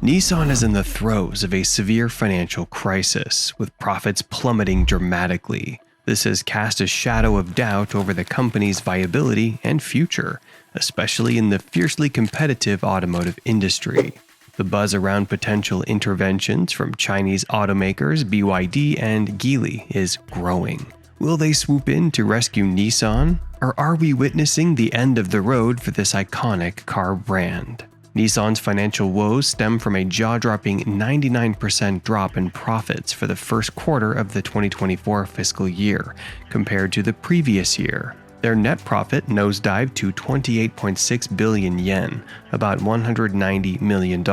Nissan is in the throes of a severe financial crisis, with profits plummeting dramatically. This has cast a shadow of doubt over the company's viability and future, especially in the fiercely competitive automotive industry. The buzz around potential interventions from Chinese automakers BYD and Geely is growing. Will they swoop in to rescue Nissan, or are we witnessing the end of the road for this iconic car brand? Nissan's financial woes stem from a jaw-dropping 99% drop in profits for the first quarter of the 2024 fiscal year, compared to the previous year. Their net profit nosedived to 28.6 billion yen, about $190 million,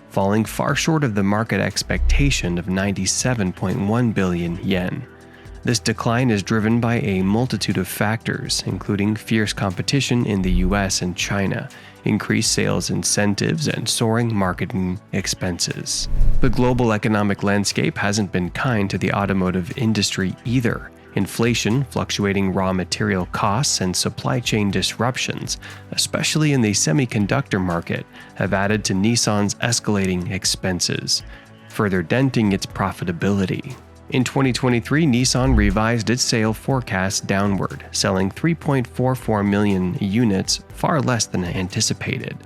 falling far short of the market expectation of 97.1 billion yen. This decline is driven by a multitude of factors, including fierce competition in the US and China, increased sales incentives, and soaring marketing expenses. The global economic landscape hasn't been kind to the automotive industry either. Inflation, fluctuating raw material costs, and supply chain disruptions, especially in the semiconductor market, have added to Nissan's escalating expenses, further denting its profitability. In 2023, Nissan revised its sale forecast downward, selling 3.44 million units, far less than anticipated.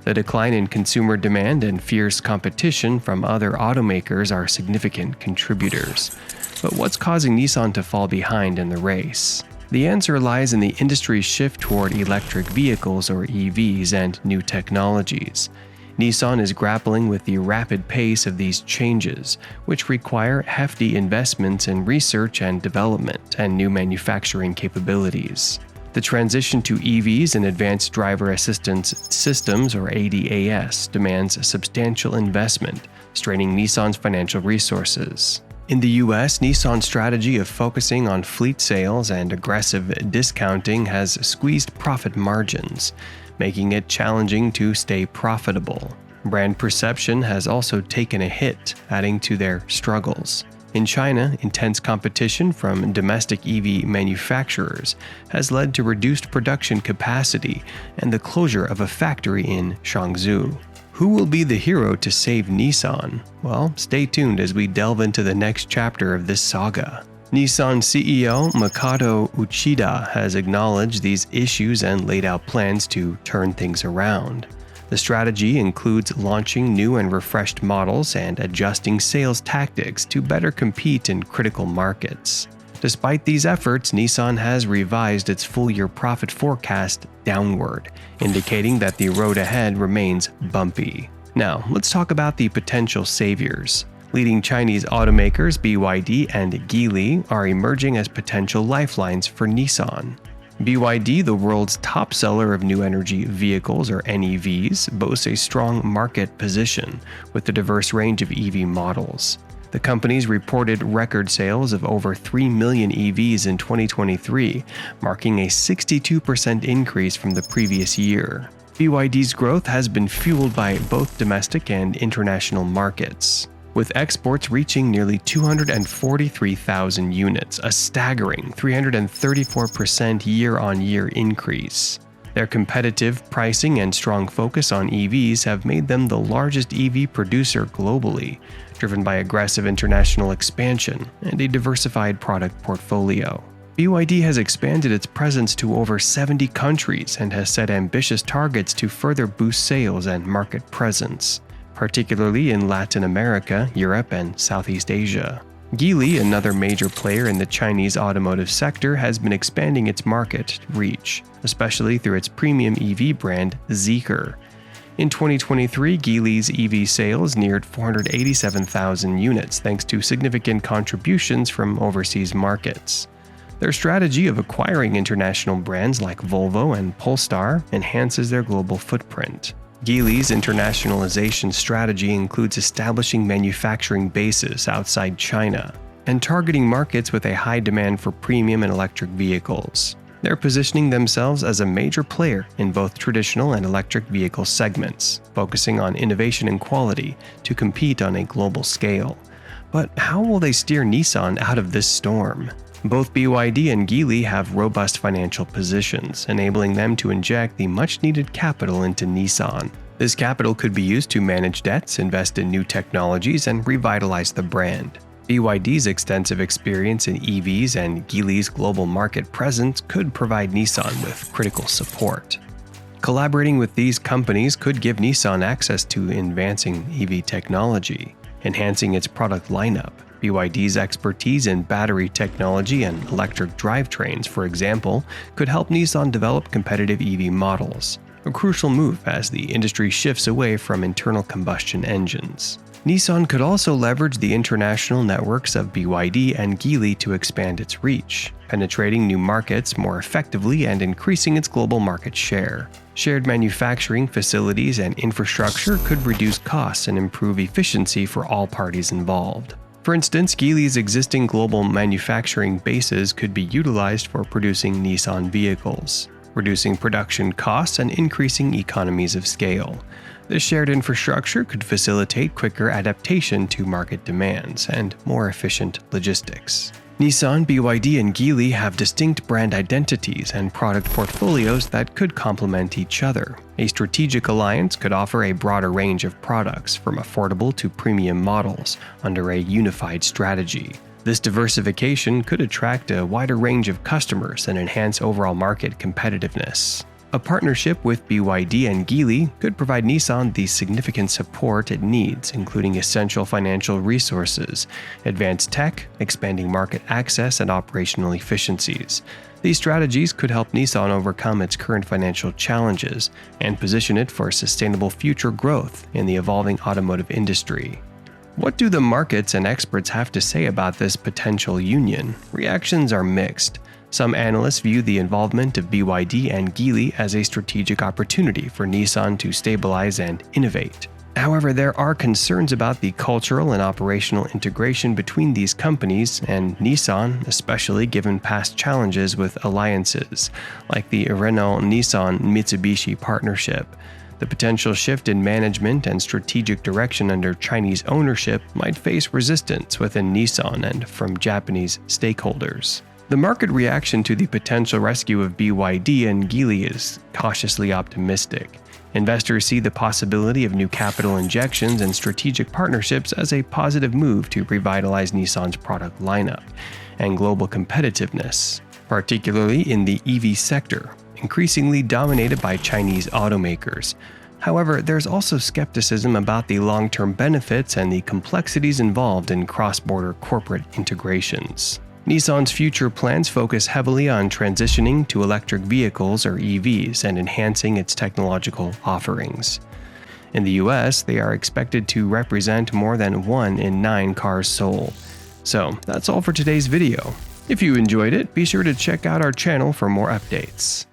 The decline in consumer demand and fierce competition from other automakers are significant contributors. But what's causing Nissan to fall behind in the race? The answer lies in the industry's shift toward electric vehicles, or EVs, and new technologies. Nissan is grappling with the rapid pace of these changes, which require hefty investments in research and development and new manufacturing capabilities. The transition to EVs and Advanced Driver Assistance Systems, or ADAS, demands substantial investment, straining Nissan's financial resources. In the US, Nissan's strategy of focusing on fleet sales and aggressive discounting has squeezed profit margins, making it challenging to stay profitable. Brand perception has also taken a hit, adding to their struggles. In China, intense competition from domestic EV manufacturers has led to reduced production capacity and the closure of a factory in Changzhou. Who will be the hero to save Nissan? Well, stay tuned as we delve into the next chapter of this saga. Nissan CEO Makoto Uchida has acknowledged these issues and laid out plans to turn things around. The strategy includes launching new and refreshed models and adjusting sales tactics to better compete in critical markets. Despite these efforts, Nissan has revised its full-year profit forecast downward, indicating that the road ahead remains bumpy. Now, let's talk about the potential saviors. Leading Chinese automakers BYD and Geely are emerging as potential lifelines for Nissan. BYD, the world's top seller of new energy vehicles, or NEVs, boasts a strong market position with a diverse range of EV models. The company's reported record sales of over 3 million EVs in 2023, marking a 62% increase from the previous year. BYD's growth has been fueled by both domestic and international markets, with exports reaching nearly 243,000 units, a staggering 334% year-on-year increase. Their competitive pricing and strong focus on EVs have made them the largest EV producer globally, driven by aggressive international expansion and a diversified product portfolio. BYD has expanded its presence to over 70 countries and has set ambitious targets to further boost sales and market presence, particularly in Latin America, Europe, and Southeast Asia. Geely, another major player in the Chinese automotive sector, has been expanding its market reach, especially through its premium EV brand Zeekr. In 2023, Geely's EV sales neared 487,000 units thanks to significant contributions from overseas markets. Their strategy of acquiring international brands like Volvo and Polestar enhances their global footprint. Geely's internationalization strategy includes establishing manufacturing bases outside China and targeting markets with a high demand for premium and electric vehicles. They're positioning themselves as a major player in both traditional and electric vehicle segments, focusing on innovation and quality to compete on a global scale. But how will they steer Nissan out of this storm? Both BYD and Geely have robust financial positions, enabling them to inject the much-needed capital into Nissan. This capital could be used to manage debts, invest in new technologies, and revitalize the brand. BYD's extensive experience in EVs and Geely's global market presence could provide Nissan with critical support. Collaborating with these companies could give Nissan access to advancing EV technology, enhancing its product lineup. BYD's expertise in battery technology and electric drivetrains, for example, could help Nissan develop competitive EV models, a crucial move as the industry shifts away from internal combustion engines. Nissan could also leverage the international networks of BYD and Geely to expand its reach, penetrating new markets more effectively and increasing its global market share. Shared manufacturing facilities and infrastructure could reduce costs and improve efficiency for all parties involved. For instance, Geely's existing global manufacturing bases could be utilized for producing Nissan vehicles, reducing production costs and increasing economies of scale. This shared infrastructure could facilitate quicker adaptation to market demands and more efficient logistics. Nissan, BYD, and Geely have distinct brand identities and product portfolios that could complement each other. A strategic alliance could offer a broader range of products, from affordable to premium models, under a unified strategy. This diversification could attract a wider range of customers and enhance overall market competitiveness. A partnership with BYD and Geely could provide Nissan the significant support it needs, including essential financial resources, advanced tech, expanding market access, and operational efficiencies. These strategies could help Nissan overcome its current financial challenges and position it for sustainable future growth in the evolving automotive industry. What do the markets and experts have to say about this potential union? Reactions are mixed. Some analysts view the involvement of BYD and Geely as a strategic opportunity for Nissan to stabilize and innovate. However, there are concerns about the cultural and operational integration between these companies and Nissan, especially given past challenges with alliances, like the Renault-Nissan-Mitsubishi partnership. The potential shift in management and strategic direction under Chinese ownership might face resistance within Nissan and from Japanese stakeholders. The market reaction to the potential rescue of BYD and Geely is cautiously optimistic. Investors see the possibility of new capital injections and strategic partnerships as a positive move to revitalize Nissan's product lineup and global competitiveness, particularly in the EV sector, increasingly dominated by Chinese automakers. However, there's also skepticism about the long-term benefits and the complexities involved in cross-border corporate integrations. Nissan's future plans focus heavily on transitioning to electric vehicles or EVs and enhancing its technological offerings. In the US, they are expected to represent more than 1 in 9 cars sold. So, that's all for today's video. If you enjoyed it, be sure to check out our channel for more updates.